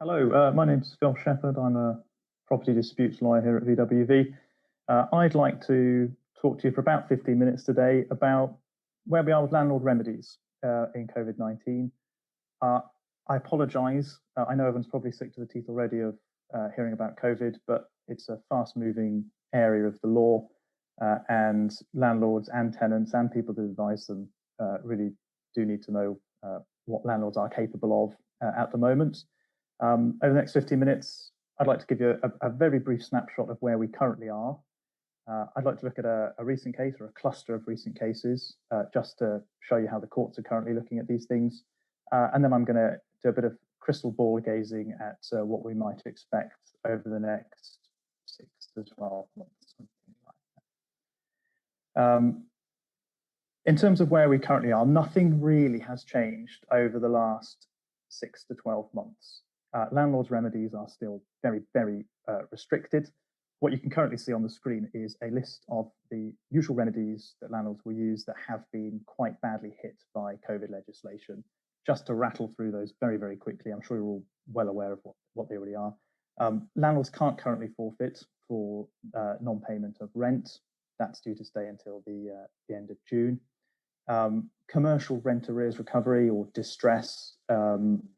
Hello, my name's Phil Sheppard. I'm a property disputes lawyer here at VWV. I'd like to talk to you for about 15 minutes today about where we are with landlord remedies in COVID-19. I apologise. I know everyone's probably sick to the teeth already of hearing about COVID, but it's a fast-moving area of the law, and landlords and tenants and people that advise them really do need to know what landlords are capable of at the moment. Over the next 15 minutes, I'd like to give you a very brief snapshot of where we currently are. I'd like to look at a recent case or a cluster of recent cases just to show you how the courts are currently looking at these things. And then I'm going to do a bit of crystal ball gazing at what we might expect over the next 6 to 12 months, something like that. In terms of where we currently are, nothing really has changed over the last 6 to 12 months. Landlords' remedies are still very, very restricted. What you can currently see on the screen is a list of the usual remedies that landlords will use that have been quite badly hit by COVID legislation. Just to rattle through those very, very quickly, I'm sure you're all well aware of what they already are. Landlords can't currently forfeit for non-payment of rent. That's due to stay until the end of June. Commercial rent arrears recovery or distress,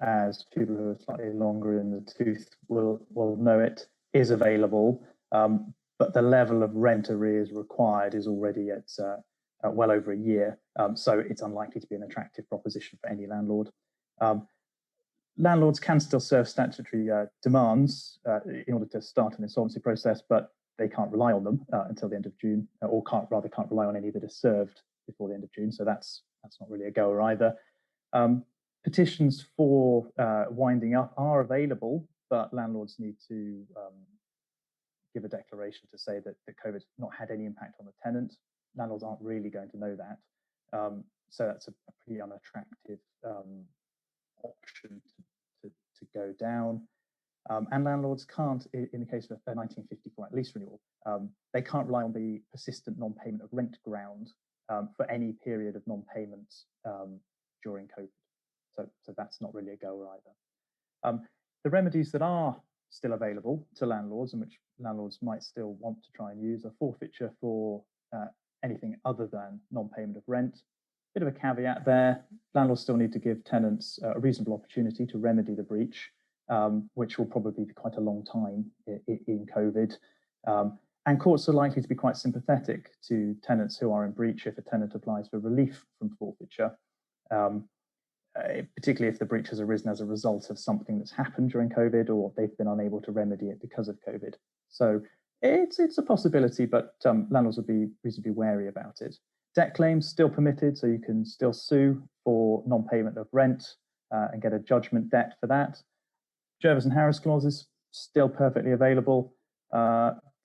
as people who are slightly longer in the tooth will know it, is available, but the level of rent arrears required is already at well over a year, so it's unlikely to be an attractive proposition for any landlord. Landlords can still serve statutory demands in order to start an insolvency process, but they can't rely on them until the end of June, or can't rely on any that are served before the end of June, so that's not really a goer either. Petitions for winding up are available, but landlords need to give a declaration to say that COVID's not had any impact on the tenant. Landlords aren't really going to know that, so that's a pretty unattractive option to go down. And landlords can't, in the case of a 1954 Act lease renewal, they can't rely on the persistent non-payment of rent ground for any period of non-payment during COVID. So that's not really a goer either. The remedies that are still available to landlords and which landlords might still want to try and use are forfeiture for anything other than non-payment of rent. Bit of a caveat there, landlords still need to give tenants a reasonable opportunity to remedy the breach, which will probably be quite a long time in COVID. And courts are likely to be quite sympathetic to tenants who are in breach if a tenant applies for relief from forfeiture, particularly if the breach has arisen as a result of something that's happened during COVID or they've been unable to remedy it because of COVID. So it's a possibility, but landlords would be reasonably wary about it. Debt claims still permitted, so you can still sue for non-payment of rent and get a judgment debt for that. Jervis and Harris clauses still perfectly available.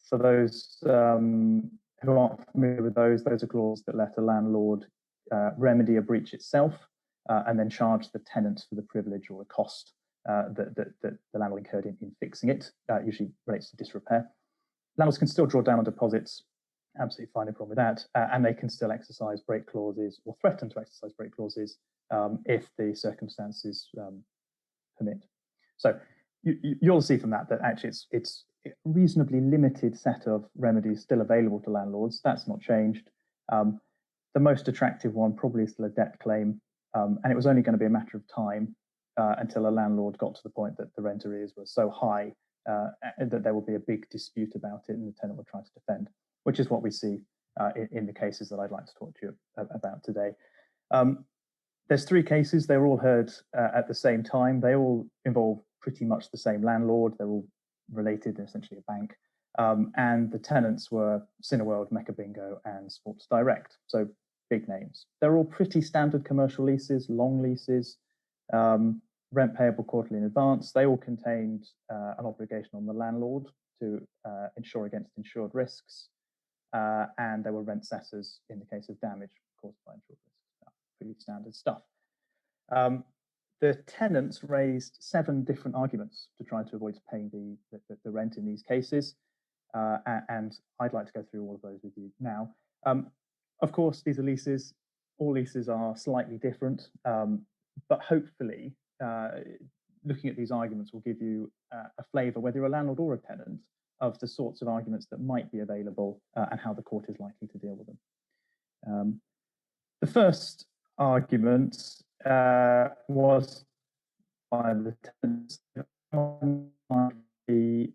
For those who aren't familiar with those are clauses that let a landlord remedy a breach itself and then charge the tenants for the privilege or the cost that the landlord incurred in fixing it. Usually relates to disrepair. Landlords can still draw down on deposits, absolutely fine, no problem with that, and they can still exercise break clauses or threaten to exercise break clauses if the circumstances permit. So you'll see from that actually it's a reasonably limited set of remedies still available to landlords. That's not changed. The most attractive one probably is still a debt claim, and it was only going to be a matter of time until a landlord got to the point that the rent arrears were so high that there will be a big dispute about it and the tenant will try to defend, which is what we see in the cases that I'd like to talk to you about today. There's 3 cases. They were all heard at the same time. They all involve pretty much the same landlord. They're all related, they're essentially a bank. And the tenants were Cineworld, Mecca Bingo, and Sports Direct. So big names. They're all pretty standard commercial leases, long leases, rent payable quarterly in advance. They all contained an obligation on the landlord to insure against insured risks. And there were rent cessors in the case of damage caused by insured risks. Pretty standard stuff. The tenants raised 7 different arguments to try to avoid paying the rent in these cases, and I'd like to go through all of those with you now. Of course, these are leases. All leases are slightly different, but hopefully looking at these arguments will give you a flavour, whether you're a landlord or a tenant, of the sorts of arguments that might be available and how the court is likely to deal with them. The first argument was by the tenants on the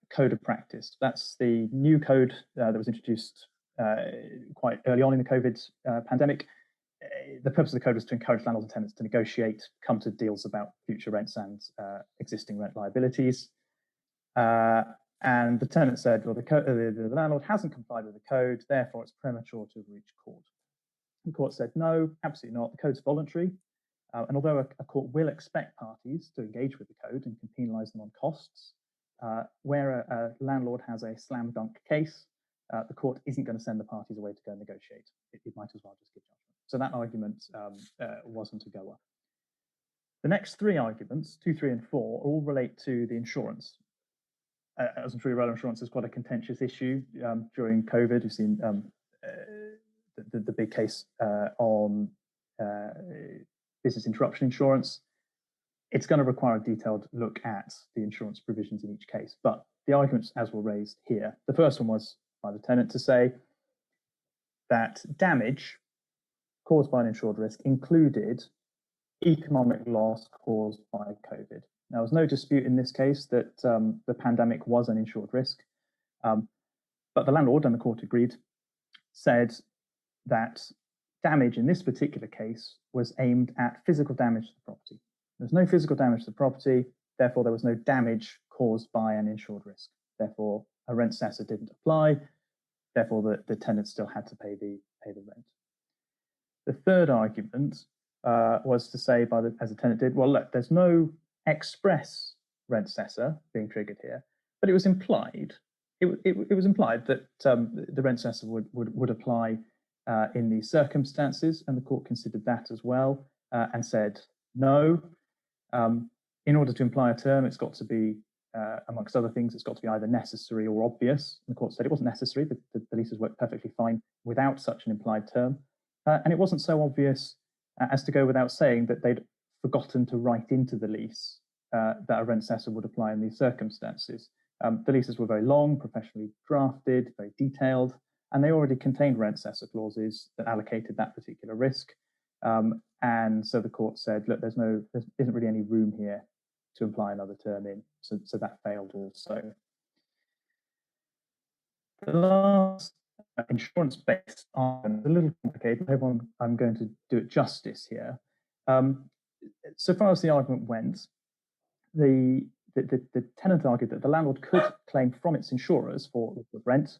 code of practice. That's the new code that was introduced quite early on in the COVID pandemic. The purpose of the code was to encourage landlords and tenants to negotiate, come to deals about future rents and existing rent liabilities. And the tenant said, well, the landlord hasn't complied with the code, therefore it's premature to reach court. The court said, no, absolutely not. The code's voluntary. And although a court will expect parties to engage with the code and can penalise them on costs, where a landlord has a slam dunk case, the court isn't going to send the parties away to go negotiate. It might as well just give judgment. So that argument wasn't a goer. The next three arguments, 2, 3, and 4, all relate to the insurance. As I'm sure you're aware, insurance is quite a contentious issue during COVID. You've seen the big case on business interruption insurance. It's going to require a detailed look at the insurance provisions in each case. But the arguments, as were raised here, the first one was by the tenant to say that damage caused by an insured risk included economic loss caused by COVID. Now, there's no dispute in this case that the pandemic was an insured risk, but the landlord, and the court agreed, said that damage in this particular case was aimed at physical damage to the property. There's no physical damage to the property, therefore there was no damage caused by an insured risk. Therefore, a rent cessor didn't apply, therefore the tenant still had to pay the rent. The third argument was to say, as the tenant did, well, look, there's no express rent cessor being triggered here, but it was implied. It was implied that the rent cessor would apply in these circumstances, and the court considered that as well and said no. In order to imply a term, it's got to be, amongst other things, it's got to be either necessary or obvious. And the court said it wasn't necessary. The leases worked perfectly fine without such an implied term, and it wasn't so obvious as to go without saying that they'd forgotten to write into the lease that a rent cessor would apply in these circumstances. The leases were very long, professionally drafted, very detailed, and they already contained rent cessor clauses that allocated that particular risk. And so the court said, look, there isn't really any room here to imply another term in, so that failed also. The last insurance-based argument is a little complicated. I hope I'm going to do it justice here. So far as the argument went, the tenant argued that the landlord could claim from its insurers for rent.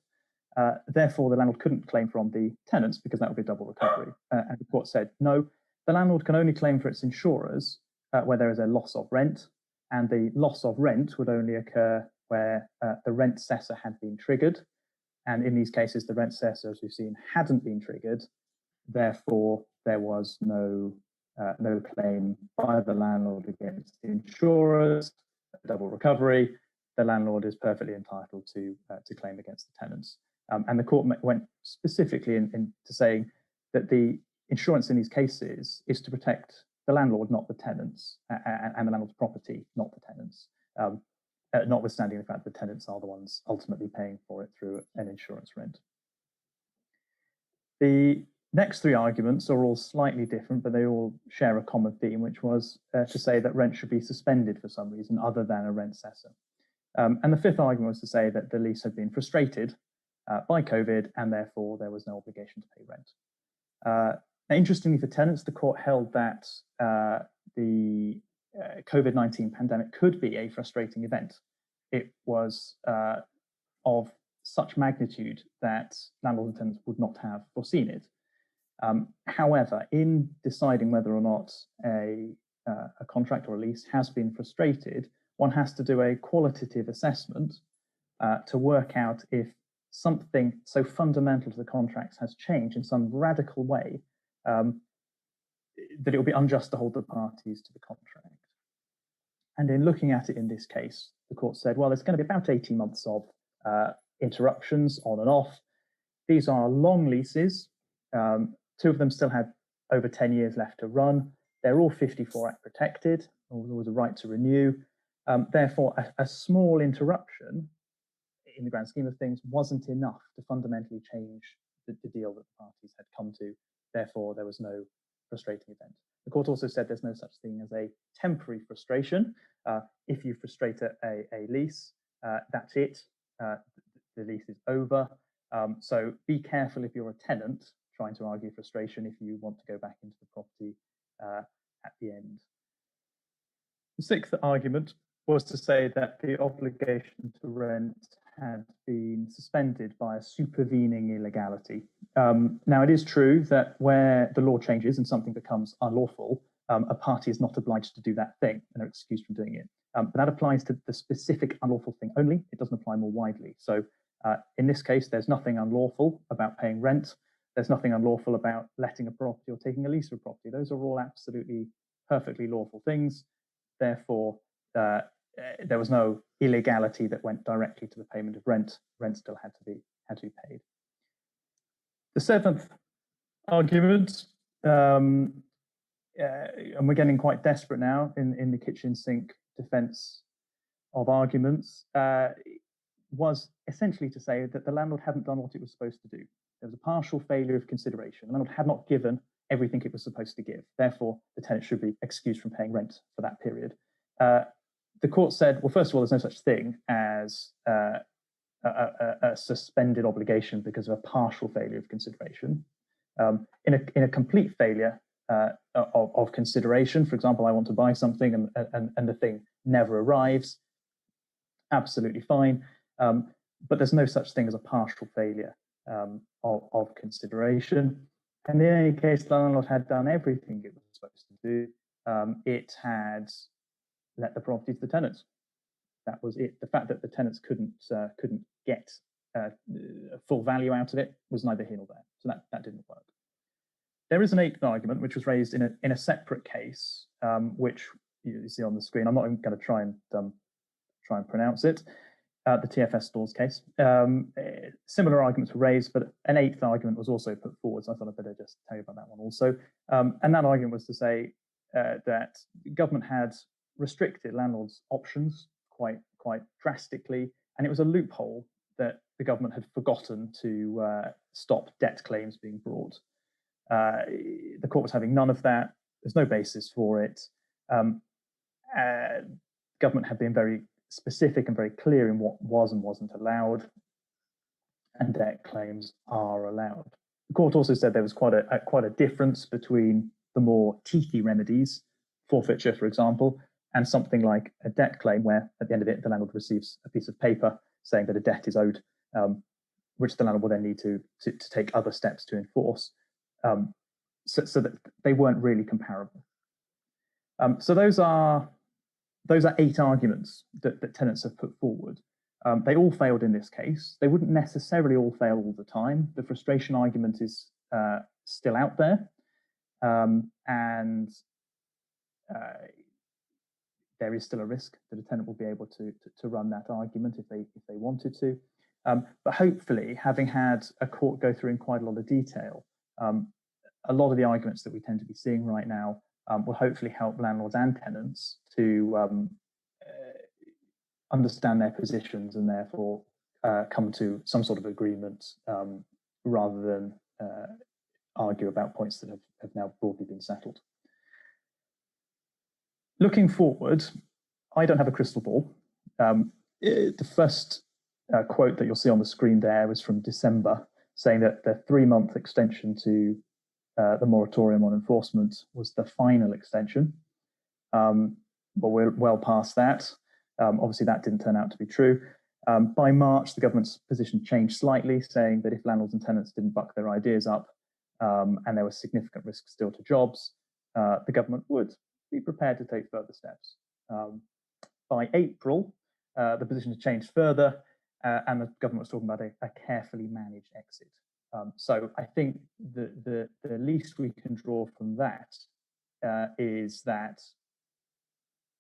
Therefore, the landlord couldn't claim from the tenants because that would be a double recovery. And the court said, no, the landlord can only claim for its insurers where there is a loss of rent, and the loss of rent would only occur where the rent cessor had been triggered. And in these cases, the rent cessor, as we've seen, hadn't been triggered. Therefore, there was no claim by the landlord against the insurers, double recovery. The landlord is perfectly entitled to claim against the tenants. And the court went specifically into saying that the insurance in these cases is to protect the landlord, not the tenants, and the landlord's property, not the tenants, notwithstanding the fact that the tenants are the ones ultimately paying for it through an insurance rent. The next three arguments are all slightly different, but they all share a common theme, which was to say that rent should be suspended for some reason other than a rent cessor. And the fifth argument was to say that the lease had been frustrated by COVID, and therefore there was no obligation to pay rent. Interestingly for tenants, the court held that the COVID-19 pandemic could be a frustrating event. It was of such magnitude that landlords and tenants would not have foreseen it. However, in deciding whether or not a contract or a lease has been frustrated, one has to do a qualitative assessment to work out if something so fundamental to the contracts has changed in some radical way that it would be unjust to hold the parties to the contract. And in looking at it in this case, the court said, well, it's going to be about 18 months of interruptions on and off. These are long leases. Two of them still had over 10 years left to run. They're all 54 Act protected, always a right to renew. Therefore, a small interruption in the grand scheme of things wasn't enough to fundamentally change the deal that the parties had come to. Therefore, there was no frustrating event. The court also said there's no such thing as a temporary frustration. If you frustrate a lease, that's it. The lease is over. So be careful if you're a tenant trying to argue frustration if you want to go back into the property at the end. The sixth argument was to say that the obligation to rent had been suspended by a supervening illegality. Now, it is true that where the law changes and something becomes unlawful, a party is not obliged to do that thing and are excused from doing it. But that applies to the specific unlawful thing only. It doesn't apply more widely. So in this case, there's nothing unlawful about paying rent. There's nothing unlawful about letting a property or taking a lease of a property. Those are all absolutely perfectly lawful things. Therefore, there was no illegality that went directly to the payment of rent. Rent still had to be paid. The seventh argument, and we're getting quite desperate now in the kitchen sink defence of arguments, was essentially to say that the landlord hadn't done what it was supposed to do. There was a partial failure of consideration. The landlord had not given everything it was supposed to give. Therefore, the tenant should be excused from paying rent for that period. The court said, well, first of all, there's no such thing as a suspended obligation because of a partial failure of consideration. In a complete failure of consideration, for example, I want to buy something and the thing never arrives, absolutely fine. But there's no such thing as a partial failure of consideration. And in any case, the landlord had done everything it was supposed to do. It had let the property to the tenants. That was it. The fact that the tenants couldn't get full value out of it was neither here nor there. So that didn't work. There is an eighth argument which was raised in a separate case, which you see on the screen. I'm not even going to try and pronounce it. The TFS stores case. Similar arguments were raised, but an eighth argument was also put forward. So I thought I'd better just tell you about that one also. And that argument was to say that the government had restricted landlords' options quite drastically, and it was a loophole that the government had forgotten to stop debt claims being brought. The court was having none of that. There's no basis for it. Government had been very specific and very clear in what was and wasn't allowed, and debt claims are allowed. The court also said there was quite a difference between the more teethy remedies, forfeiture, for example, and something like a debt claim, where at the end of it, the landlord receives a piece of paper saying that a debt is owed, which the landlord will then need to take other steps to enforce, so that they weren't really comparable. So those are 8 arguments that tenants have put forward. They all failed in this case. They wouldn't necessarily all fail all the time. The frustration argument is still out there, and there is still a risk that a tenant will be able to run that argument if they wanted to. But hopefully, having had a court go through in quite a lot of detail, a lot of the arguments that we tend to be seeing right now will hopefully help landlords and tenants to understand their positions and therefore come to some sort of agreement rather than argue about points that have now broadly been settled. Looking forward, I don't have a crystal ball. The first quote that you'll see on the screen there was from December, saying that the 3-month extension to the moratorium on enforcement was the final extension. But we're well past that. Obviously, that didn't turn out to be true. By March, the government's position changed slightly, saying that if landlords and tenants didn't buck their ideas up and there was significant risk still to jobs, the government would be prepared to take further steps. By April, the position has changed further, and the government was talking about a carefully managed exit. So I think the least we can draw from that is that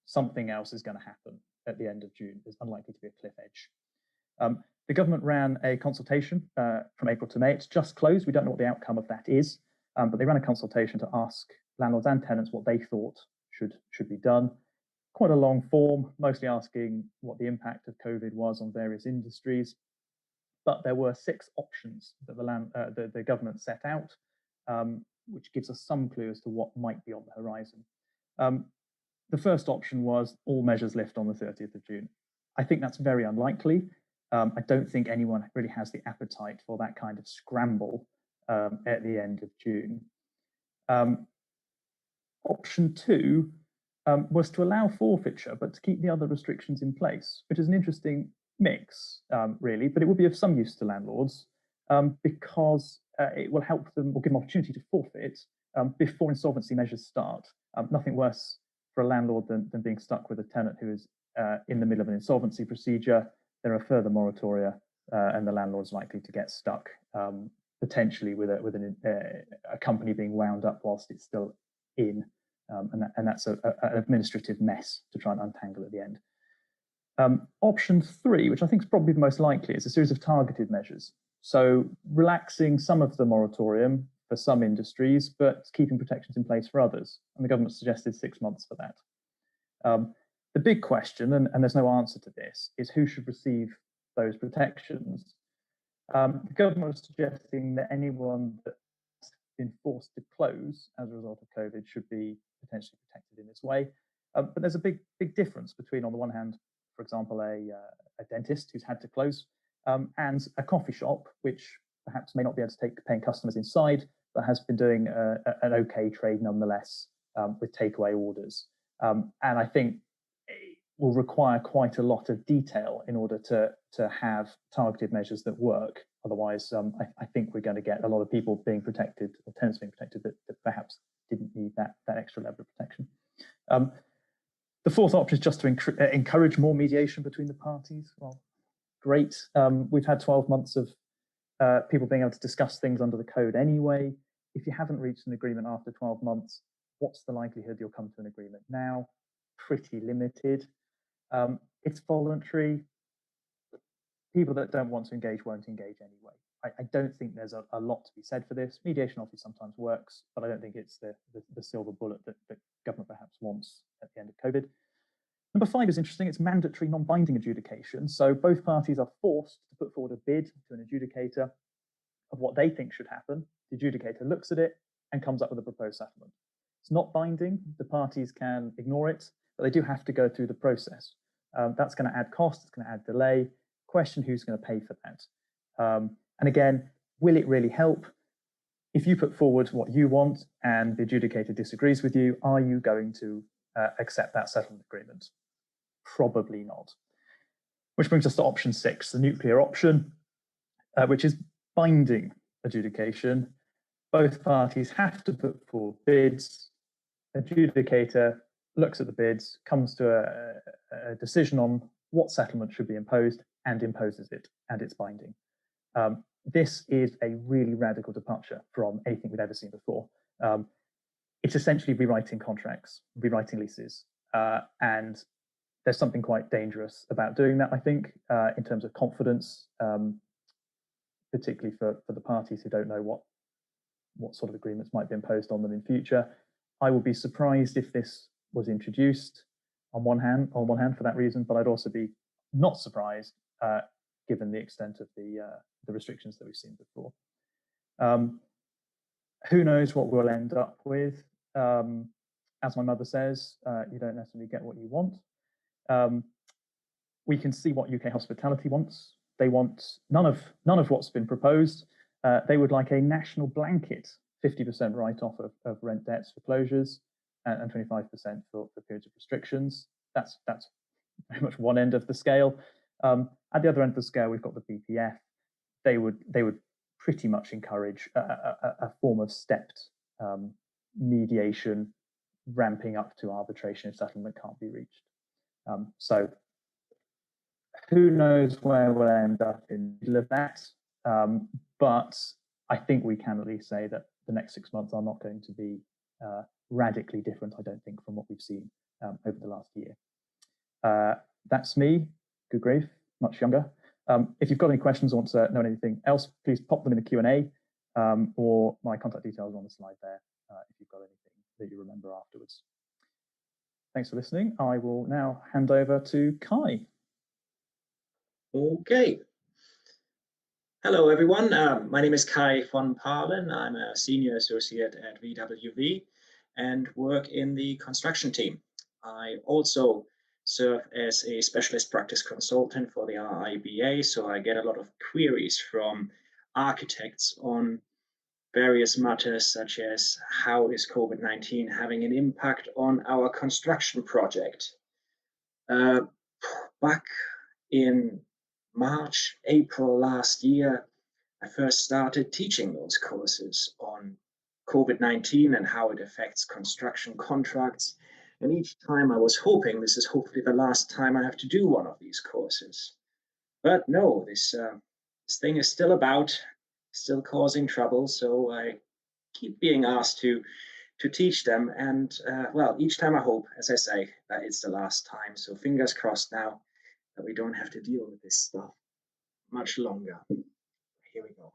something else is going to happen at the end of June. There's unlikely to be a cliff edge. The government ran a consultation from April to May. It's just closed. We don't know what the outcome of that is, but they ran a consultation to ask landlords and tenants what they thought should be done. quite a long form, mostly asking what the impact of COVID was on various industries. But there were 6 options that the government set out, which gives us some clue as to what might be on the horizon. The first option was all measures lift on the 30th of June. I think that's very unlikely. I don't think anyone really has the appetite for that kind of scramble at the end of June. Option 2 was to allow forfeiture, but to keep the other restrictions in place, which is an interesting mix, really, but it will be of some use to landlords because it will help them or give them opportunity to forfeit before insolvency measures start. Nothing worse for a landlord than being stuck with a tenant who is in the middle of an insolvency procedure. There are further moratoria, and the landlord's likely to get stuck potentially with a company being wound up whilst it's still in, and that's an administrative mess to try and untangle at the end. Option 3, which I think is probably the most likely, is a series of targeted measures. So relaxing some of the moratorium for some industries, but keeping protections in place for others. And the government suggested 6 months for that. The big question, and there's no answer to this, is who should receive those protections. The government was suggesting that anyone that's been forced to close as a result of COVID should be potentially protected in this way. But there's a big difference between, on the one hand, for example, a dentist who's had to close, and a coffee shop, which perhaps may not be able to take paying customers inside, but has been doing an okay trade nonetheless with takeaway orders. And I think it will require quite a lot of detail in order to have targeted measures that work. Otherwise, I think we're going to get a lot of people being protected, or tenants being protected, that perhaps didn't need that extra level of protection. The fourth option is just to encourage more mediation between the parties. Well, great. We've had 12 months of people being able to discuss things under the code anyway. If you haven't reached an agreement after 12 months, what's the likelihood you'll come to an agreement now? Pretty limited. It's voluntary. People that don't want to engage won't engage anyway. I don't think there's a lot to be said for this. Mediation obviously sometimes works, but I don't think it's the silver bullet that government perhaps wants at the end of COVID. Number 5 is interesting. It's mandatory non-binding adjudication. So both parties are forced to put forward a bid to an adjudicator of what they think should happen. The adjudicator looks at it and comes up with a proposed settlement. It's not binding. The parties can ignore it, but they do have to go through the process. That's going to add cost. It's going to add delay. Question who's going to pay for that. And again, will it really help? If you put forward what you want and the adjudicator disagrees with you, are you going to accept that settlement agreement? Probably not. Which brings us to option 6, the nuclear option, which is binding adjudication. Both parties have to put forward bids. Adjudicator looks at the bids, comes to a decision on what settlement should be imposed, and imposes it, and it's binding. This is a really radical departure from anything we've ever seen before. It's essentially rewriting contracts, rewriting leases, and there's something quite dangerous about doing that, I think, in terms of confidence, particularly for the parties who don't know what sort of agreements might be imposed on them in future. I would be surprised if this was introduced on one hand for that reason, but I'd also be not surprised given the extent of the restrictions that we've seen before. Who knows what we'll end up with? As my mother says, you don't necessarily get what you want. We can see what UK hospitality wants. They want none of what's been proposed. They would like a national blanket 50% write-off of rent debts for closures and 25% for periods of restrictions. That's very much one end of the scale. At the other end of the scale, we've got the BPF. They would pretty much encourage a form of stepped mediation, ramping up to arbitration if settlement can't be reached. So who knows where we'll end up in the middle of that, but I think we can at least say that the next 6 months are not going to be radically different, I don't think, from what we've seen over the last year. That's me, good grief, much younger. If you've got any questions or want to know anything else, please pop them in the Q&A, or my contact details are on the slide there if you've got anything that you remember afterwards. Thanks for listening. I will now hand over to Kai. Okay. Hello, everyone. My name is kvonpahlen. I'm a senior associate at VWV and work in the construction team. I also serve as a specialist practice consultant for the RIBA, so I get a lot of queries from architects on various matters such as how is COVID-19 having an impact on our construction project. Back in March, April last year, I first started teaching those courses on COVID-19 and how it affects construction contracts. And each time I was hoping this is hopefully the last time I have to do one of these courses. But no, this thing is still about, still causing trouble. So I keep being asked to teach them. And well, each time I hope, as I say, that it's the last time. So fingers crossed now that we don't have to deal with this stuff much longer. Here we go.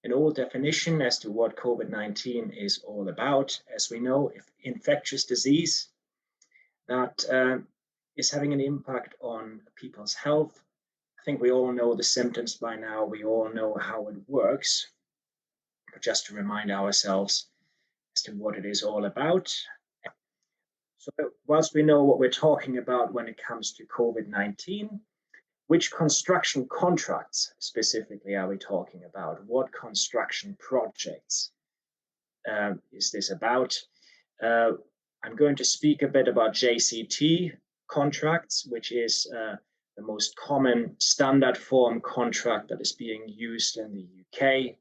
An old definition as to what COVID-19 is all about. As we know, if infectious disease that is having an impact on people's health. I think we all know the symptoms by now. We all know how it works. But just to remind ourselves as to what it is all about. So whilst we know what we're talking about when it comes to COVID-19, which construction contracts specifically are we talking about? What construction projects is this about? I'm going to speak a bit about JCT contracts, which is the most common standard form contract that is being used in the UK.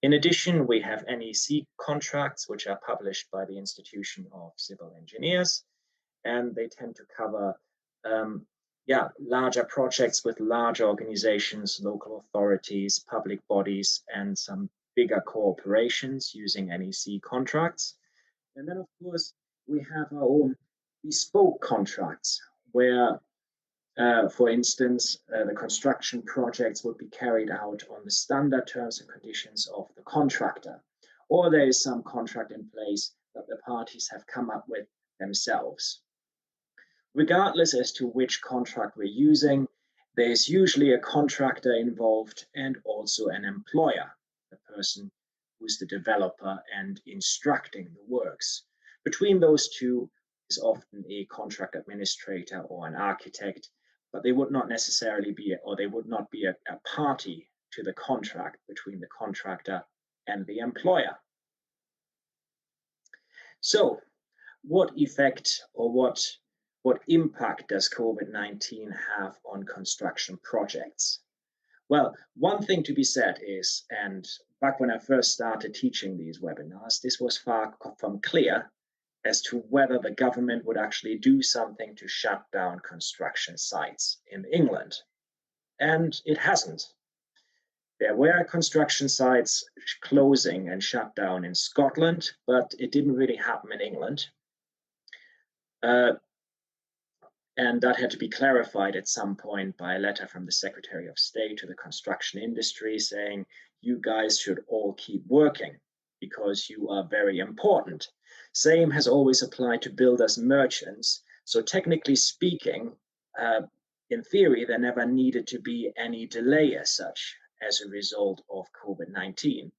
In addition, we have NEC contracts, which are published by the Institution of Civil Engineers, and they tend to cover larger projects with large organizations, local authorities, public bodies, and some bigger corporations using NEC contracts. And then, of course, we have our own bespoke contracts where, for instance, the construction projects would be carried out on the standard terms and conditions of the contractor, or there is some contract in place that the parties have come up with themselves. Regardless as to which contract we're using, there's usually a contractor involved and also an employer, the person who's the developer and instructing the works. Between those two is often a contract administrator or an architect, but they would not necessarily be, or they would not be a party to the contract between the contractor and the employer. So what effect or what impact does COVID-19 have on construction projects? Well, one thing to be said is, and back when I first started teaching these webinars, this was far from clear as to whether the government would actually do something to shut down construction sites in England. And it hasn't. There were construction sites closing and shut down in Scotland, but it didn't really happen in England. And that had to be clarified at some point by a letter from the Secretary of State to the construction industry saying, you guys should all keep working because you are very important. Same has always applied to builders and merchants. So technically speaking, in theory, there never needed to be any delay as such as a result of COVID-19.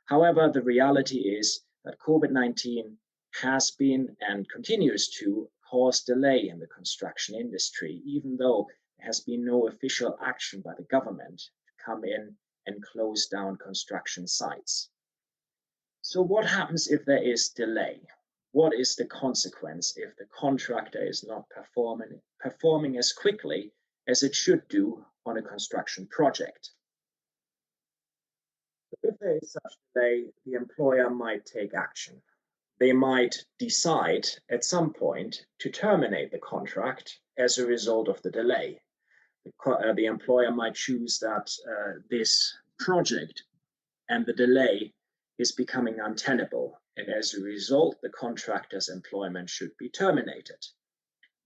However, the reality is that COVID-19 has been and continues to cause delay in the construction industry, even though there has been no official action by the government to come in and close down construction sites. So what happens if there is delay? What is the consequence if the contractor is not performing as quickly as it should do on a construction project? If there is such delay, the employer might take action. They might decide at some point to terminate the contract as a result of the delay. The employer might choose that this project and the delay is becoming untenable, and as a result, the contractor's employment should be terminated.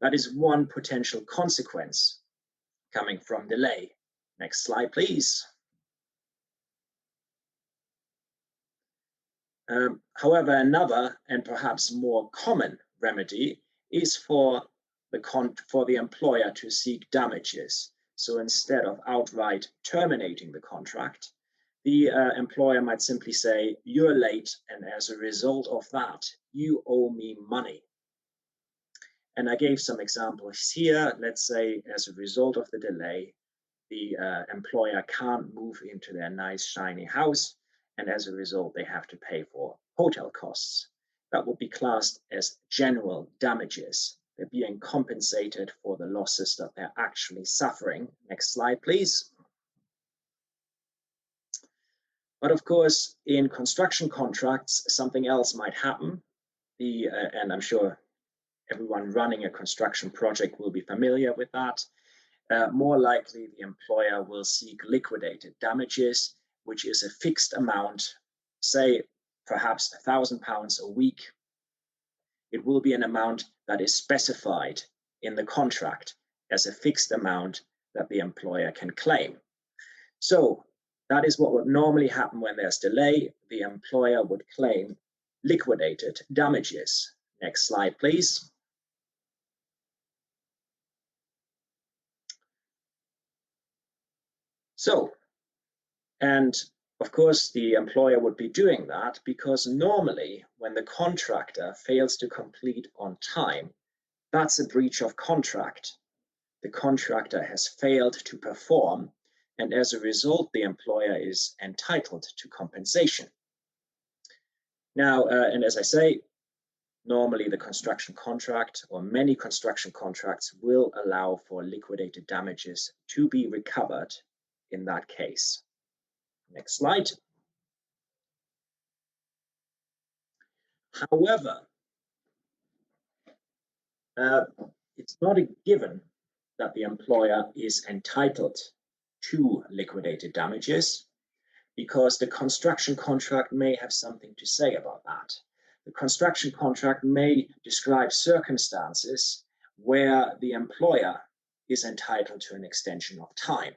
That is one potential consequence coming from delay. Next slide, please. However, another and perhaps more common remedy is for the employer to seek damages. So instead of outright terminating the contract, the employer might simply say, you're late, and as a result of that, you owe me money. And I gave some examples here. Let's say as a result of the delay, the employer can't move into their nice shiny house, and as a result, they have to pay for hotel costs. That would be classed as general damages. They're being compensated for the losses that they're actually suffering. Next slide, please. But of course, in construction contracts, something else might happen. And I'm sure everyone running a construction project will be familiar with that. More likely, the employer will seek liquidated damages, which is a fixed amount, say perhaps £1,000 a week. It will be an amount that is specified in the contract as a fixed amount that the employer can claim. So that is what would normally happen when there's delay. The employer would claim liquidated damages. Next slide, please. So, and of course, the employer would be doing that because normally when the contractor fails to complete on time, that's a breach of contract. The contractor has failed to perform, and as a result, the employer is entitled to compensation. Now, and as I say, normally the construction contract or many construction contracts will allow for liquidated damages to be recovered in that case. Next slide. However, it's not a given that the employer is entitled to liquidated damages, because the construction contract may have something to say about that. The construction contract may describe circumstances where the employer is entitled to an extension of time.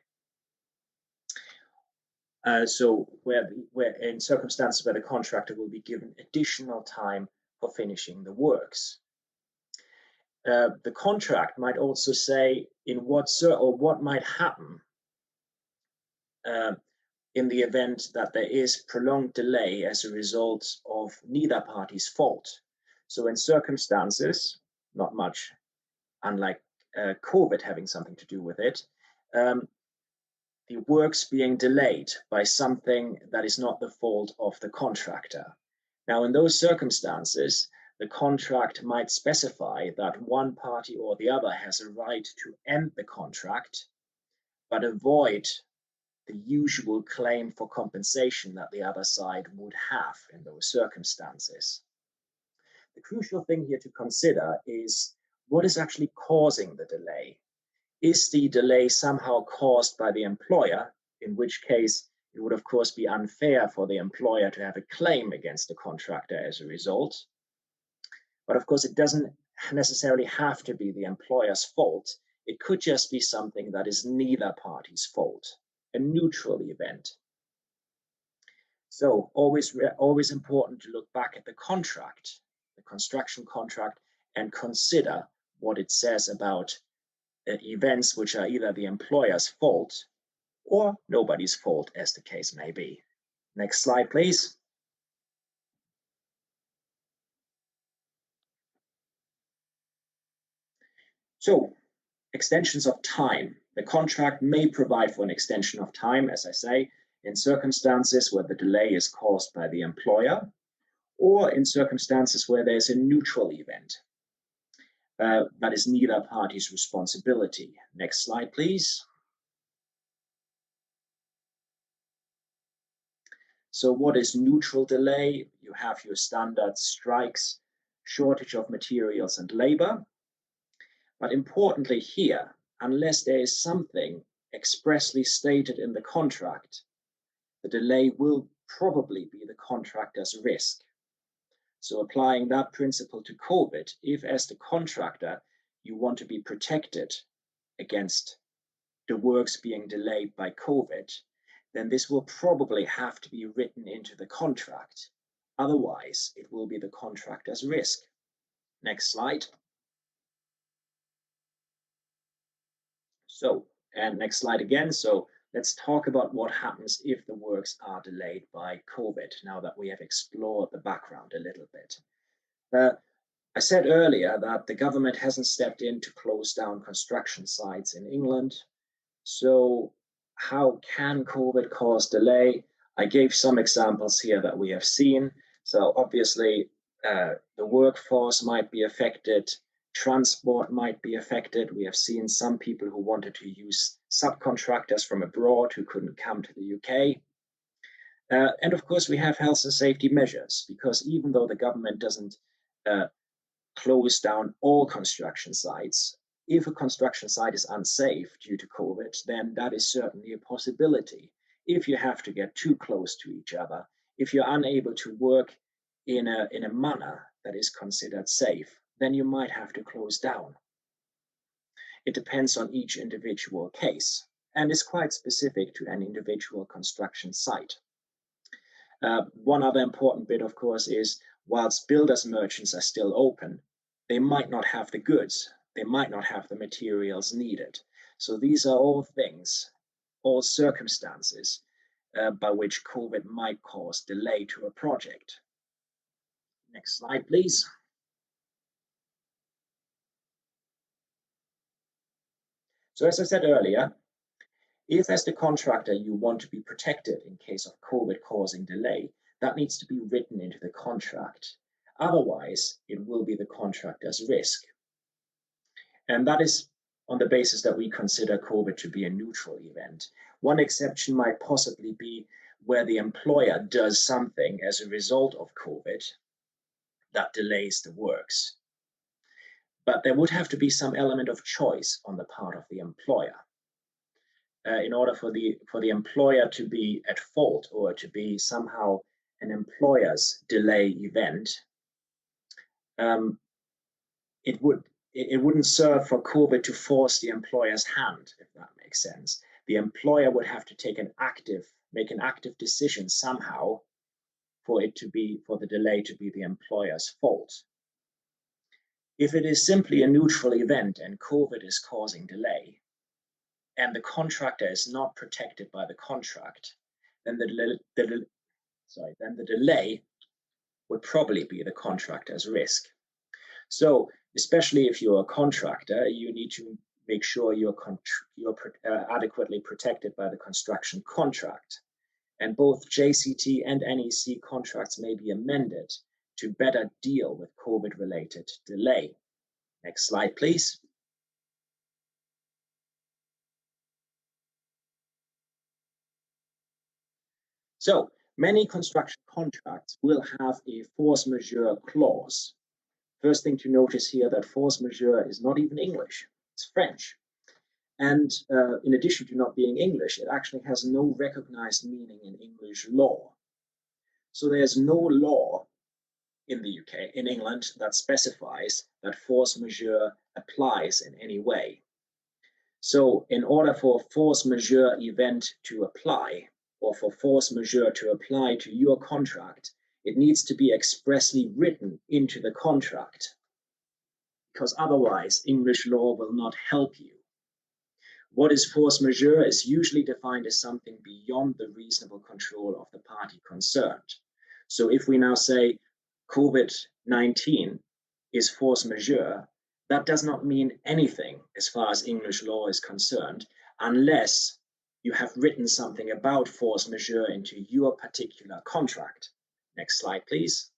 So where in circumstances where the contractor will be given additional time for finishing the works. The contract might also say in what might happen in the event that there is prolonged delay as a result of neither party's fault. So in circumstances, not much unlike COVID having something to do with it, the works being delayed by something that is not the fault of the contractor. Now, in those circumstances, the contract might specify that one party or the other has a right to end the contract, but avoid the usual claim for compensation that the other side would have in those circumstances. The crucial thing here to consider is what is actually causing the delay. Is the delay somehow caused by the employer, in which case it would of course be unfair for the employer to have a claim against the contractor as a result. But of course it doesn't necessarily have to be the employer's fault. It could just be something that is neither party's fault, a neutral event. So always important to look back at the contract, the construction contract, and consider what it says about events which are either the employer's fault or nobody's fault, as the case may be. Next slide, please. So, extensions of time. The contract may provide for an extension of time, as I say, in circumstances where the delay is caused by the employer, or in circumstances where there's a neutral event that is neither party's responsibility. Next slide, please. So what is neutral delay? You have your standard strikes, shortage of materials and labor. But importantly here, unless there is something expressly stated in the contract, the delay will probably be the contractor's risk. So applying that principle to COVID, if as the contractor you want to be protected against the works being delayed by COVID, then this will probably have to be written into the contract. Otherwise, it will be the contractor's risk. Next slide. So, and next slide again. So let's talk about what happens if the works are delayed by COVID, now that we have explored the background a little bit. I said earlier that the government hasn't stepped in to close down construction sites in England. So how can COVID cause delay? I gave some examples here that we have seen. So obviously, the workforce might be affected, transport might be affected. We have seen some people who wanted to use subcontractors from abroad who couldn't come to the UK. And of course, we have health and safety measures, because even though the government doesn't close down all construction sites, if a construction site is unsafe due to COVID, then that is certainly a possibility. If you have to get too close to each other, if you're unable to work in a manner that is considered safe, then you might have to close down. It depends on each individual case and is quite specific to an individual construction site. One other important bit, of course, is whilst builders' merchants are still open, they might not have the goods, they might not have the materials needed. So these are all things, all circumstances by which COVID might cause delay to a project. Next slide, please. So as I said earlier, if as the contractor you want to be protected in case of COVID causing delay, that needs to be written into the contract. Otherwise, it will be the contractor's risk. And that is on the basis that we consider COVID to be a neutral event. One exception might possibly be where the employer does something as a result of COVID that delays the works. But there would have to be some element of choice on the part of the employer. In order for the employer to be at fault or to be somehow an employer's delay event, it wouldn't serve for COVID to force the employer's hand, if that makes sense. The employer would have to make an active decision somehow for the delay to be the employer's fault. If it is simply a neutral event and COVID is causing delay, and the contractor is not protected by the contract, then the delay would probably be the contractor's risk. So, especially if you're a contractor, you need to make sure you're adequately protected by the construction contract. And both JCT and NEC contracts may be amended to better deal with COVID-related delay. Next slide, please. So many construction contracts will have a force majeure clause. First thing to notice here that force majeure is not even English, it's French. And in addition to not being English, it actually has no recognized meaning in English law. So there's no law in the UK, in England, that specifies that force majeure applies in any way. So in order for a force majeure event to apply, or for force majeure to apply to your contract, it needs to be expressly written into the contract, because otherwise English law will not help you. What is force majeure is usually defined as something beyond the reasonable control of the party concerned. So if we now say COVID-19 is force majeure, that does not mean anything as far as English law is concerned, unless you have written something about force majeure into your particular contract. Next slide, please.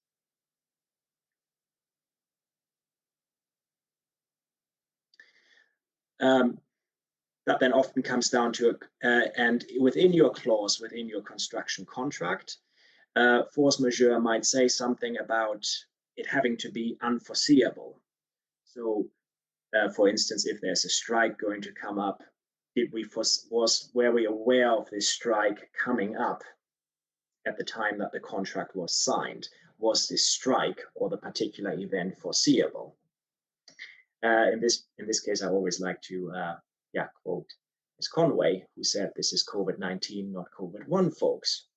That then often comes down to, and within your clause, within your construction contract, force majeure might say something about it having to be unforeseeable. So, for instance, if there's a strike going to come up, were we aware of this strike coming up at the time that the contract was signed? Was this strike or the particular event foreseeable? In this case, I always like to quote Ms. Conway, who said, "This is COVID-19, not COVID-1, folks."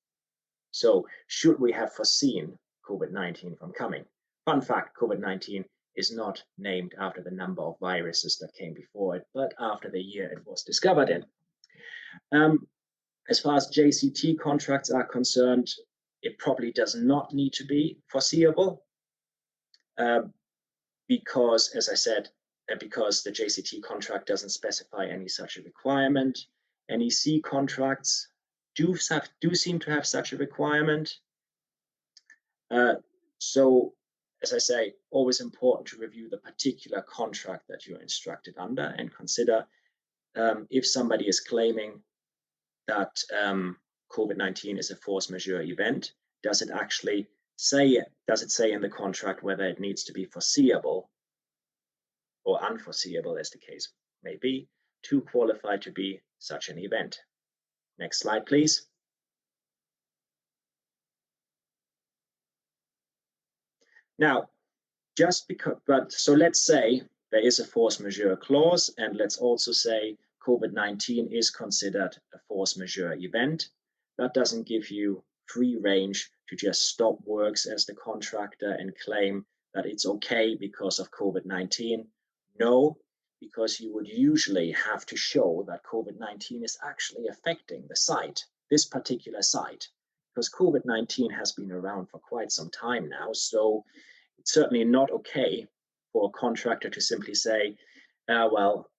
So should we have foreseen COVID-19 from coming? Fun fact, COVID-19 is not named after the number of viruses that came before it, but after the year it was discovered in. As far as JCT contracts are concerned, it probably does not need to be foreseeable because, as I said, because the JCT contract doesn't specify any such a requirement. NEC contracts do seem to have such a requirement. So, as I say, always important to review the particular contract that you're instructed under and consider if somebody is claiming that COVID-19 is a force majeure event, does it actually say, does it say in the contract whether it needs to be foreseeable or unforeseeable, as the case may be, to qualify to be such an event? Next slide, please. Now, so let's say there is a force majeure clause, and let's also say COVID-19 is considered a force majeure event. That doesn't give you free range to just stop works as the contractor and claim that it's okay because of COVID-19. No, because you would usually have to show that COVID-19 is actually affecting the site, this particular site, because COVID-19 has been around for quite some time now. So it's certainly not okay for a contractor to simply say, well,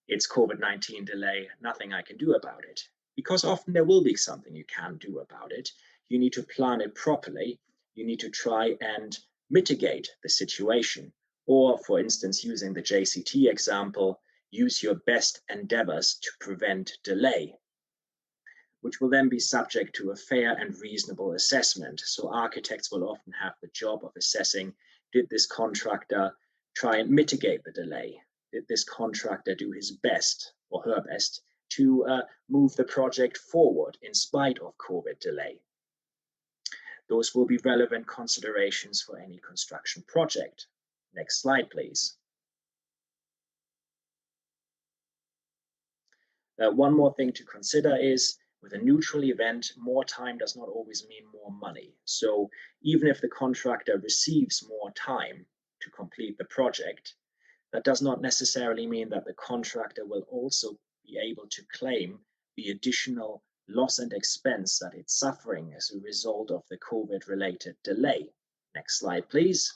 it's COVID-19 delay, nothing I can do about it. Because often there will be something you can do about it. You need to plan it properly. You need to try and mitigate the situation. Or, for instance, using the JCT example, use your best endeavors to prevent delay, which will then be subject to a fair and reasonable assessment. So architects will often have the job of assessing, did this contractor try and mitigate the delay? Did this contractor do his best or her best to move the project forward in spite of COVID delay? Those will be relevant considerations for any construction project. Next slide, please. One more thing to consider is, with a neutral event, more time does not always mean more money. So even if the contractor receives more time to complete the project, that does not necessarily mean that the contractor will also be able to claim the additional loss and expense that it's suffering as a result of the COVID-related delay. Next slide, please.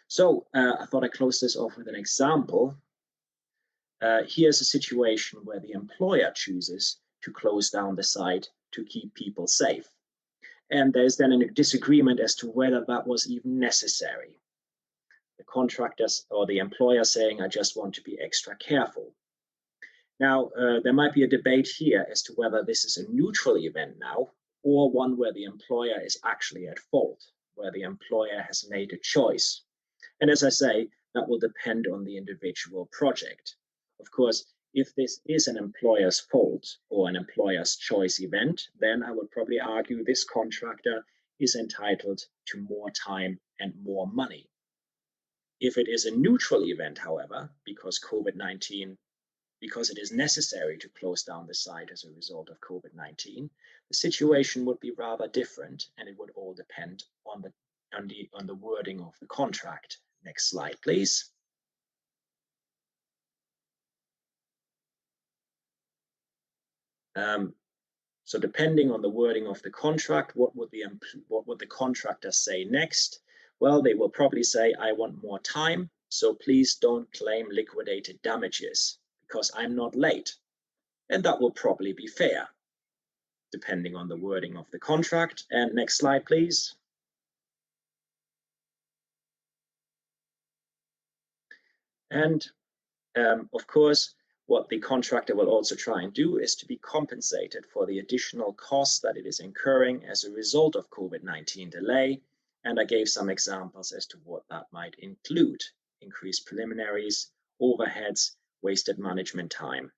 So I thought I'd close this off with an example. Here's a situation where the employer chooses to close down the site to keep people safe. And there's then a disagreement as to whether that was even necessary. The contractors or the employer saying, I just want to be extra careful. Now, there might be a debate here as to whether this is a neutral event now, or one where the employer is actually at fault, where the employer has made a choice. And as I say, that will depend on the individual project. Of course, if this is an employer's fault or an employer's choice event, then I would probably argue this contractor is entitled to more time and more money. If it is a neutral event, however, because it is necessary to close down the site as a result of COVID-19, the situation would be rather different, and it would all depend on the wording of the contract. Next slide, please. So depending on the wording of the contract, what would the contractor say next? Well, they will probably say, I want more time, so please don't claim liquidated damages because I'm not late. And that will probably be fair, depending on the wording of the contract. And next slide, please. And of course, what the contractor will also try and do is to be compensated for the additional costs that it is incurring as a result of COVID-19 delay. And I gave some examples as to what that might include: increased preliminaries, overheads, wasted management time.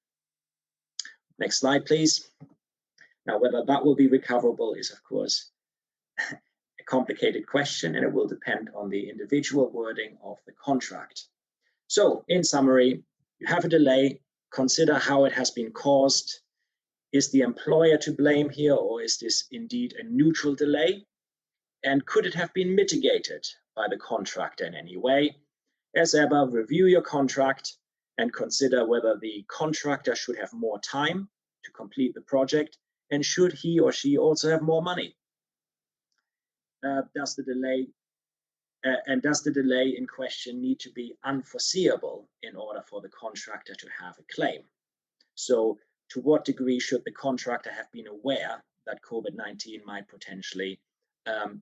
Next slide, please. Now, whether that will be recoverable is, of course, a complicated question, and it will depend on the individual wording of the contract. So, in summary, you have a delay. Consider how it has been caused. Is the employer to blame here, or is this indeed a neutral delay? And could it have been mitigated by the contractor in any way? As ever, review your contract and consider whether the contractor should have more time to complete the project, and should he or she also have more money? Does the delay in question need to be unforeseeable in order for the contractor to have a claim? So to what degree should the contractor have been aware that COVID-19 might potentially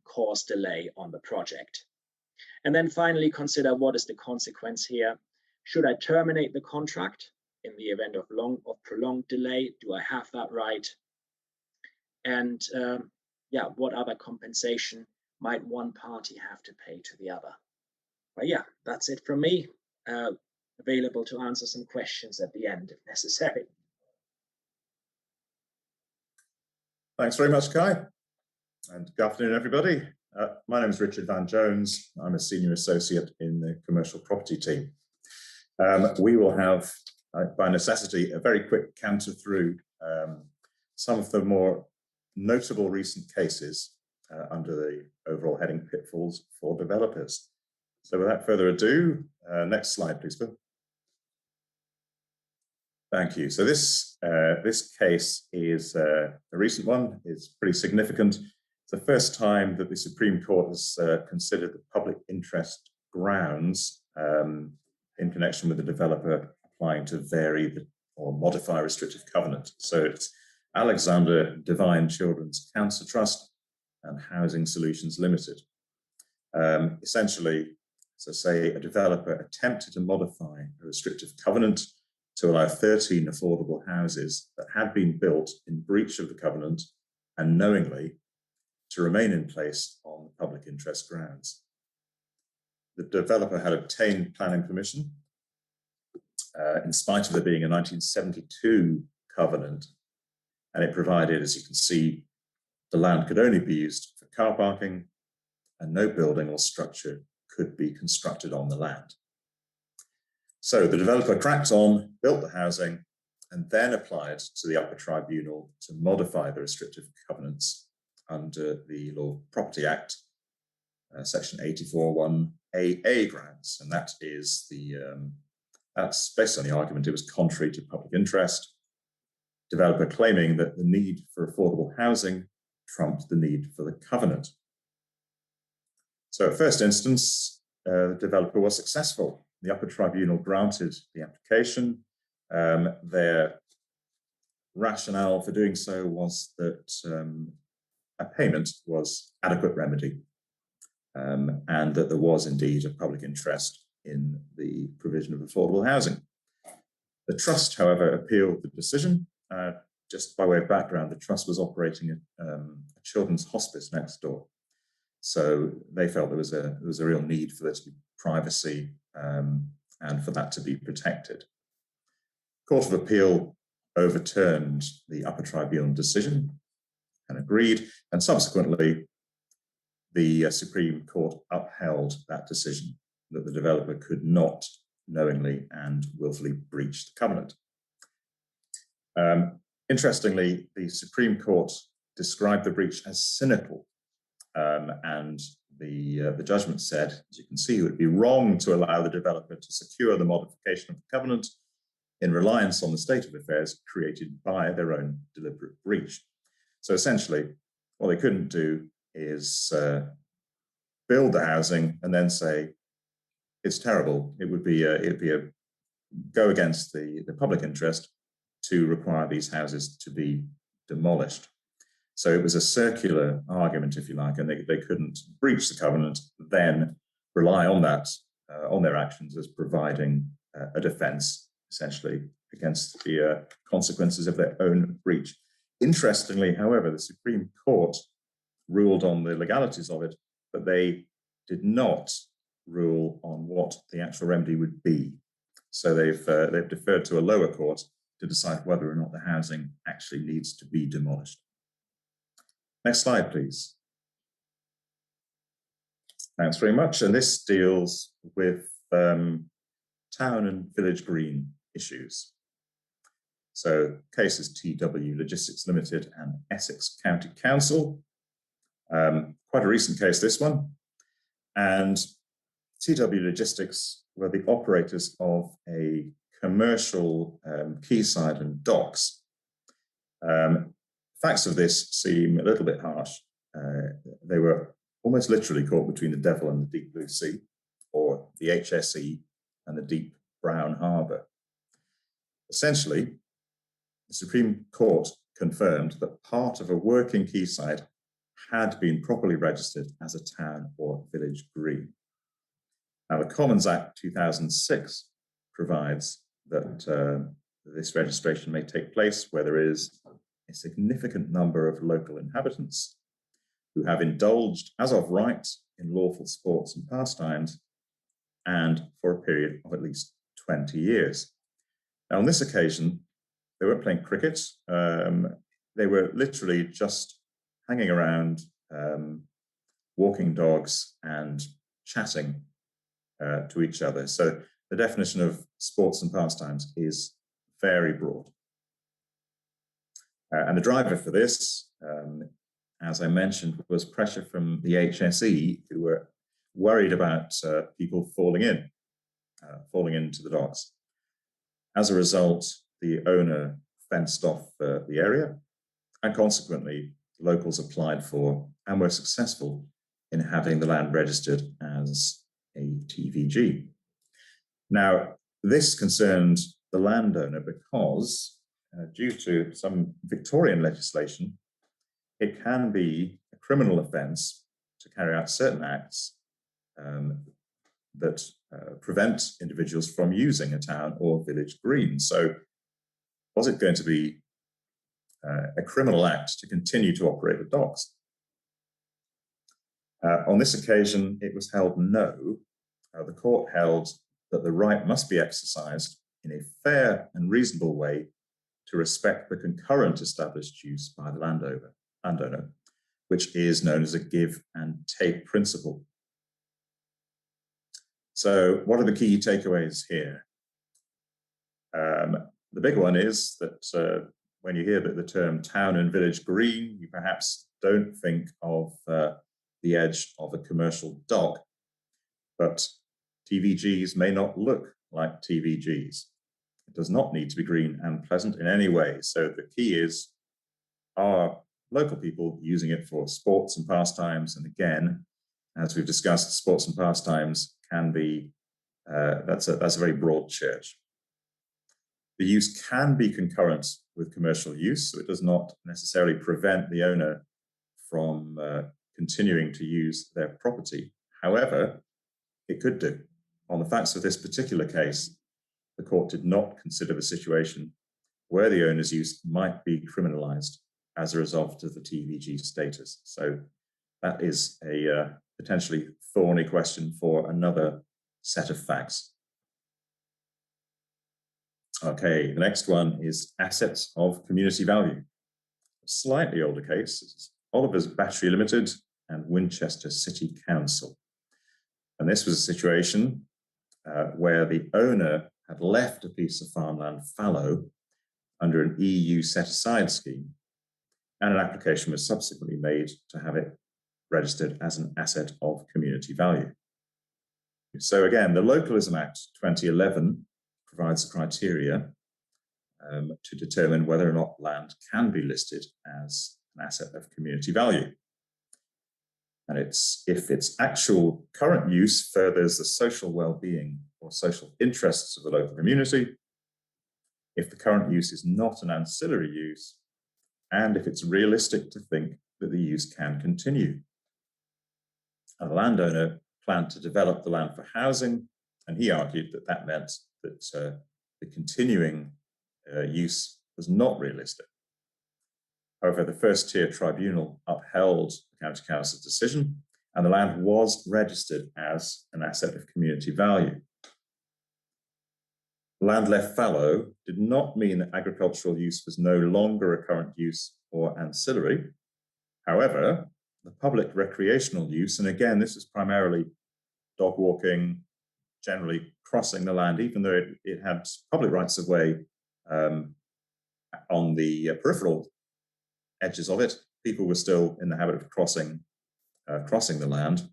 cause delay on the project? And then finally, consider what is the consequence here. Should I terminate the contract in the event of prolonged delay? Do I have that right? And yeah, what other compensation might one party have to pay to the other? But yeah, that's it from me. Available to answer some questions at the end if necessary. Thanks very much, Kai. And good afternoon, everybody. My name is Richard Vann Jones. I'm a senior associate in the commercial property team. We will have, by necessity, a very quick canter through some of the more notable recent cases under the overall heading Pitfalls for Developers. So without further ado, next slide, please, Phil. Thank you. So this case is a recent one. It's pretty significant. It's the first time that the Supreme Court has considered the public interest grounds in connection with the developer applying to vary or modify a restrictive covenant. So it's Alexander Devine Children's Cancer Trust and Housing Solutions Limited. Essentially, as I say, a developer attempted to modify a restrictive covenant to allow 13 affordable houses that had been built in breach of the covenant and knowingly to remain in place on public interest grounds. The developer had obtained planning permission in spite of there being a 1972 covenant, and it provided, as you can see, the land could only be used for car parking and no building or structure could be constructed on the land. So the developer cracked on, built the housing, and then applied to the upper tribunal to modify the restrictive covenants under the Law Property Act, section 84(1)AA grounds. And that is that's based on the argument it was contrary to public interest. Developer claiming that the need for affordable housing trumped the need for the covenant. So at first instance, the developer was successful. The upper tribunal granted the application. Their rationale for doing so was that a payment was adequate remedy, and that there was indeed a public interest in the provision of affordable housing. The trust, however, appealed the decision. Just by way of background, the trust was operating a children's hospice next door. So they felt there was a real need for there to be privacy and for that to be protected. Court of Appeal overturned the upper tribunal decision and agreed, and subsequently the Supreme Court upheld that decision that the developer could not knowingly and willfully breach the covenant. Interestingly, the Supreme Court described the breach as cynical, and the judgment said, as you can see, it would be wrong to allow the developer to secure the modification of the covenant in reliance on the state of affairs created by their own deliberate breach. So essentially, what they couldn't do is build the housing and then say it's terrible. It would be a go against the public interest to require these houses to be demolished. So it was a circular argument, if you like, and they couldn't breach the covenant, then rely on that, on their actions as providing a defense, essentially, against the consequences of their own breach. Interestingly, however, the Supreme Court ruled on the legalities of it, but they did not rule on what the actual remedy would be. So they've deferred to a lower court to decide whether or not the housing actually needs to be demolished. Next slide, please. Thanks very much. And this deals with town and village green issues. So cases TW Logistics Limited and Essex County Council. Quite a recent case, this one. And TW Logistics were the operators of a commercial quayside and docks. Facts of this seem a little bit harsh. They were almost literally caught between the devil and the deep blue sea, or the HSE and the deep brown harbour. Essentially, the Supreme Court confirmed that part of a working quayside had been properly registered as a town or village green. Now, the Commons Act 2006 provides that this registration may take place where there is a significant number of local inhabitants who have indulged as of right in lawful sports and pastimes, and for a period of at least 20 years. Now, on this occasion, they weren't playing cricket. They were literally just hanging around, walking dogs and chatting to each other. So the definition of sports and pastimes is very broad. And the driver for this, as I mentioned, was pressure from the HSE, who were worried about people falling into the docks. As a result, the owner fenced off the area, and consequently, locals applied for and were successful in having the land registered as a TVG. Now, this concerned the landowner because, due to some Victorian legislation, it can be a criminal offence to carry out certain acts that prevent individuals from using a town or village green. So, was it going to be a criminal act to continue to operate the docks? On this occasion, it was held no. The court held that the right must be exercised in a fair and reasonable way to respect the concurrent established use by the landowner, which is known as a give and take principle. So what are the key takeaways here? The big one is that when you hear the term town and village green, you perhaps don't think of the edge of a commercial dock, but TVGs may not look like TVGs. It does not need to be green and pleasant in any way. So the key is, are local people using it for sports and pastimes? And again, as we've discussed, sports and pastimes can be, that's a very broad church. The use can be concurrent with commercial use, so it does not necessarily prevent the owner from continuing to use their property. However, it could do. On the facts of this particular case, the court did not consider the situation where the owner's use might be criminalised as a result of the TVG status. So that is a potentially thorny question for another set of facts. Okay, the next one is assets of community value. A slightly older case is Oliver's Battery Limited and Winchester City Council. And this was a situation where the owner had left a piece of farmland fallow under an EU set-aside scheme, and an application was subsequently made to have it registered as an asset of community value. So again, the Localism Act 2011 provides criteria to determine whether or not land can be listed as an asset of community value. And it's if its actual current use furthers the social well-being or social interests of the local community, if the current use is not an ancillary use, and if it's realistic to think that the use can continue. And the landowner planned to develop the land for housing, and he argued that that meant that the continuing use was not realistic. However, the first tier tribunal upheld the County Council's decision, and the land was registered as an asset of community value. Land left fallow did not mean that agricultural use was no longer a current use or ancillary. However, the public recreational use, and again, this is primarily dog walking, generally crossing the land, even though it had public rights of way on the peripheral edges of it, people were still in the habit of crossing the land.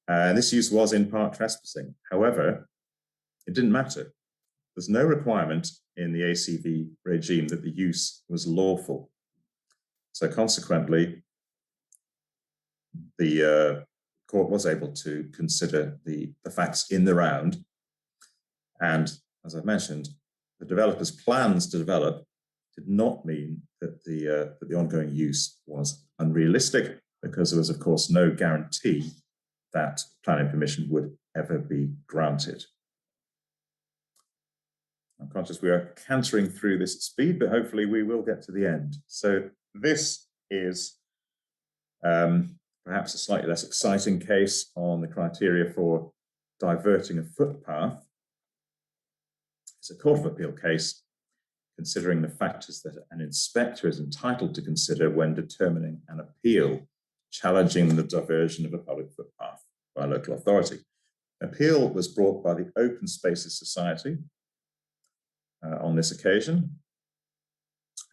This use was in part trespassing. However, it didn't matter. There's no requirement in the ACV regime that the use was lawful. So consequently, the court was able to consider the facts in the round. And as I've mentioned, the developer's plans to develop did not mean that the ongoing use was unrealistic, because there was, of course, no guarantee that planning permission would ever be granted. I'm conscious we are cantering through this at speed, but hopefully we will get to the end. So this is perhaps a slightly less exciting case on the criteria for diverting a footpath. It's a Court of Appeal case considering the factors that an inspector is entitled to consider when determining an appeal challenging the diversion of a public footpath by a local authority. Appeal was brought by the Open Spaces Society on this occasion,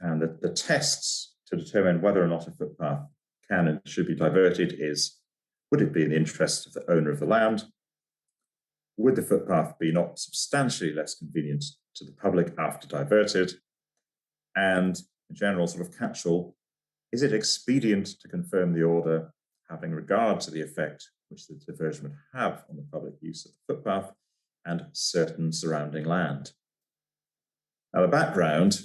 and the tests to determine whether or not a footpath can and should be diverted is, would it be in the interest of the owner of the land? Would the footpath be not substantially less convenient to the public after diverted? And in general sort of catch-all, is it expedient to confirm the order having regard to the effect which the diversion would have on the public use of the footpath and certain surrounding land? Now, the background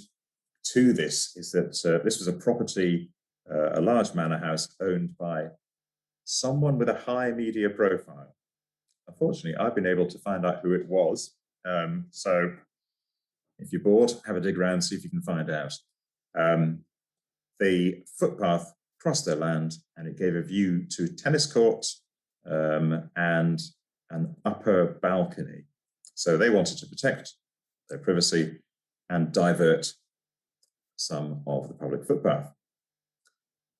to this is that this was a property, a large manor house owned by someone with a high media profile. Unfortunately, I've been able to find out who it was. So if you're bored, have a dig around, see if you can find out. The footpath crossed their land and it gave a view to tennis courts and an upper balcony. So they wanted to protect their privacy and divert some of the public footpath.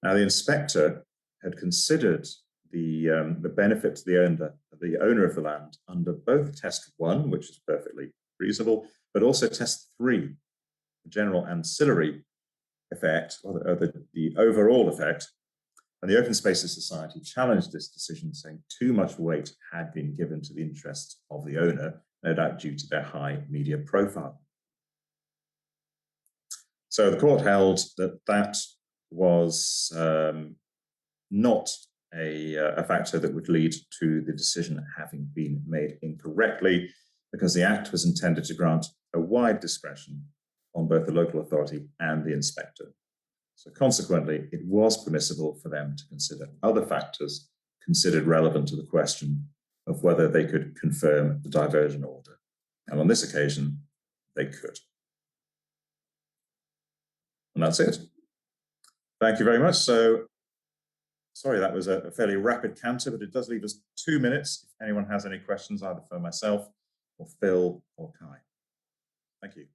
Now, the inspector had considered the benefit to the owner of the land under both test 1, which is perfectly reasonable, but also test 3, the general ancillary effect, or the overall effect. And the Open Spaces Society challenged this decision, saying too much weight had been given to the interests of the owner, no doubt due to their high media profile. So the court held that that was not a factor that would lead to the decision having been made incorrectly, because the Act was intended to grant a wide discretion on both the local authority and the inspector. So consequently, it was permissible for them to consider other factors considered relevant to the question of whether they could confirm the diversion order. And on this occasion, they could. And that's it. Thank you very much. So, sorry, that was a fairly rapid canter, but it does leave us 2 minutes if anyone has any questions, either for myself or Phil or Kai. Thank you.